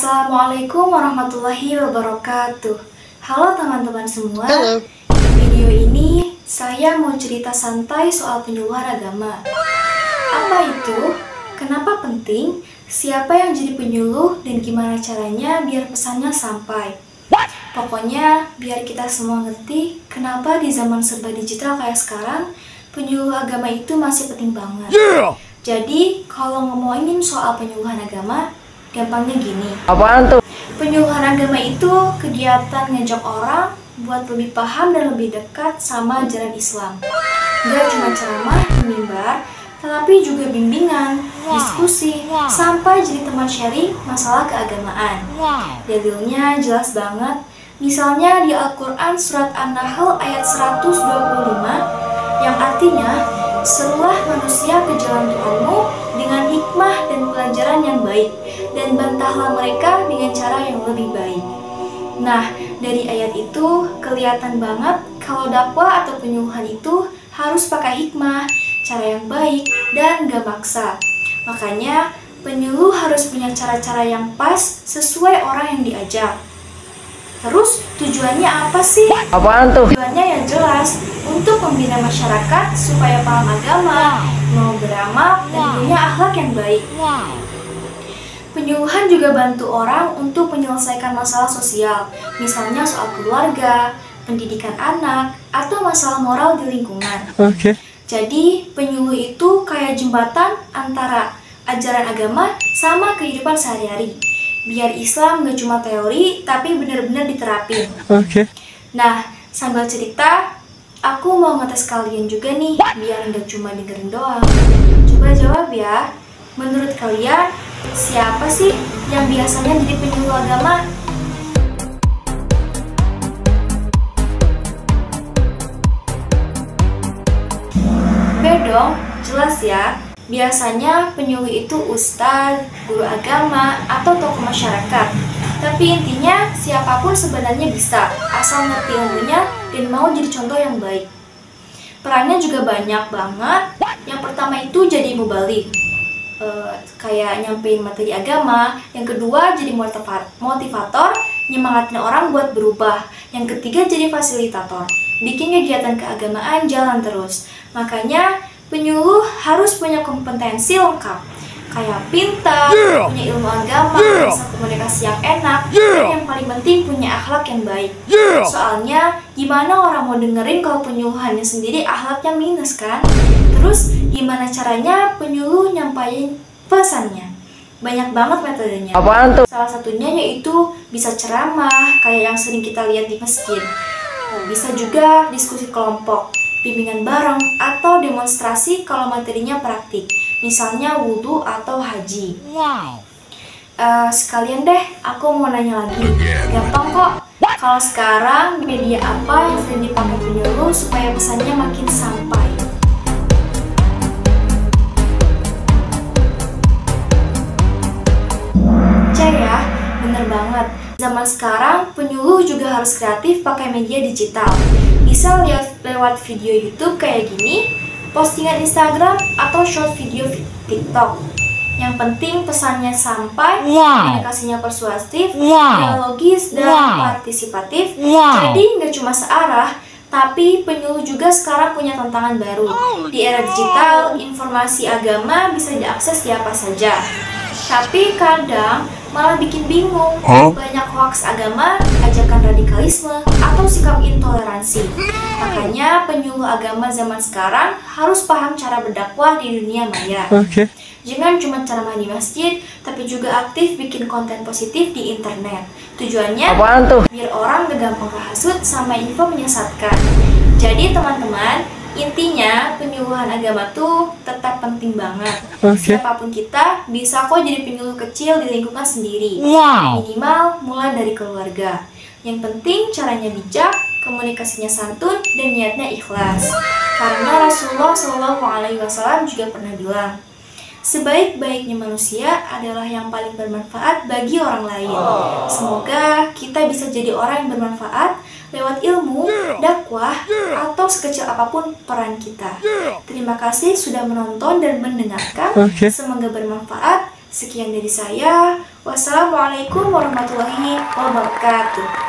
Assalamualaikum warahmatullahi wabarakatuh. Halo teman-teman semua. Halo. Di video ini saya mau cerita santai soal penyuluhan agama. Apa itu? Kenapa penting? Siapa yang jadi penyuluh dan gimana caranya biar pesannya sampai? Pokoknya biar kita semua ngerti kenapa di zaman serba digital kayak sekarang penyuluh agama itu masih penting banget. Jadi kalau ngomongin soal penyuluhan agama, gampangnya gini. Apaan tuh? Penyuluhan agama itu kegiatan ngajak orang buat lebih paham dan lebih dekat sama ajaran Islam. Gak cuma ceramah di mimbar, tetapi juga bimbingan, diskusi, sampai jadi teman sharing masalah keagamaan. Dalilnya jelas banget. Misalnya di Al-Quran surat An-Nahl ayat 125 yang artinya, serulah manusia ke jalan Tuhanmu dengan hikmah dan pelajaran yang baik, dan bantahlah mereka dengan cara yang lebih baik. Nah, dari ayat itu kelihatan banget kalau dakwah atau penyuluhan itu harus pakai hikmah, cara yang baik, dan gak maksa. Makanya, penyuluh harus punya cara-cara yang pas sesuai orang yang diajak. Terus, tujuannya apa sih? Apaan tuh? Tujuannya yang jelas, untuk membina masyarakat supaya paham agama, mau beramal, dan punya akhlak yang baik. Penyuluhan juga bantu orang untuk menyelesaikan masalah sosial, misalnya soal keluarga, pendidikan anak, atau masalah moral di lingkungan. Jadi, penyuluh itu kayak jembatan antara ajaran agama sama kehidupan sehari-hari. Biar Islam gak cuma teori, tapi benar-benar diterapin. Nah, sambil cerita, aku mau ngetes kalian juga nih, biar gak cuma dengerin doang. Coba jawab ya, menurut kalian, siapa sih yang biasanya jadi penyuluh agama? Bedong, jelas ya. Biasanya penyuluh itu ustadz, guru agama, atau tokoh masyarakat. Tapi intinya siapapun sebenarnya bisa, asal ngerti ilmunya dan mau jadi contoh yang baik. Perannya juga banyak banget. Yang pertama itu jadi mubalik, kayak nyampein materi agama. Yang kedua jadi motivator, nyemangatin orang buat berubah. Yang ketiga jadi fasilitator, bikin kegiatan keagamaan jalan terus. Makanya penyuluh harus punya kompetensi lengkap, kayak pintar, punya ilmu agama, bisa komunikasi yang enak, dan yang paling penting punya akhlak yang baik. Soalnya gimana orang mau dengerin kalau penyuluhannya sendiri akhlaknya minus kan? Terus gimana caranya penyuluh nyampain pesannya? Banyak banget metodenya. Apaan tuh? Salah satunya yaitu bisa ceramah, kayak yang sering kita lihat di masjid. Bisa juga diskusi kelompok, bimbingan bareng, atau demonstrasi kalau materinya praktik, misalnya wudhu atau haji. Sekalian deh, aku mau nanya lagi. Gampang kok. Kalau sekarang, media apa yang sering dipakai penyuluh supaya pesannya makin sampai? Ya, bener banget. Zaman sekarang, penyuluh juga harus kreatif pakai media digital. Bisa lihat lewat video YouTube kayak gini, postingan Instagram, atau short video TikTok. Yang penting pesannya sampai, komunikasinya persuasif, dialogis, dan partisipatif. Jadi nggak cuma searah, tapi penyuluh juga sekarang punya tantangan baru. Di era digital, informasi agama bisa diakses siapa saja. Tapi kadang malah bikin bingung. Banyak hoaks agama, ajakan radikalisme, atau sikap intoleransi. Makanya penyuluh agama zaman sekarang harus paham cara berdakwah di dunia maya. Jangan cuma ceramah di masjid, tapi juga aktif bikin konten positif di internet. Tujuannya biar orang gak gampang kehasut sama info menyesatkan. Jadi teman-teman, intinya penyuluhan agama tuh tetap penting banget. Siapapun kita bisa kok jadi penyuluh kecil di lingkungan sendiri. Minimal mulai dari keluarga. Yang penting caranya bijak, komunikasinya santun, dan niatnya ikhlas. Karena Rasulullah SAW juga pernah bilang, sebaik-baiknya manusia adalah yang paling bermanfaat bagi orang lain. Semoga kita bisa jadi orang yang bermanfaat lewat ilmu, dakwah, atau sekecil apapun peran kita. Terima kasih sudah menonton dan mendengarkan. Semoga bermanfaat. Sekian dari saya. Wassalamualaikum warahmatullahi wabarakatuh.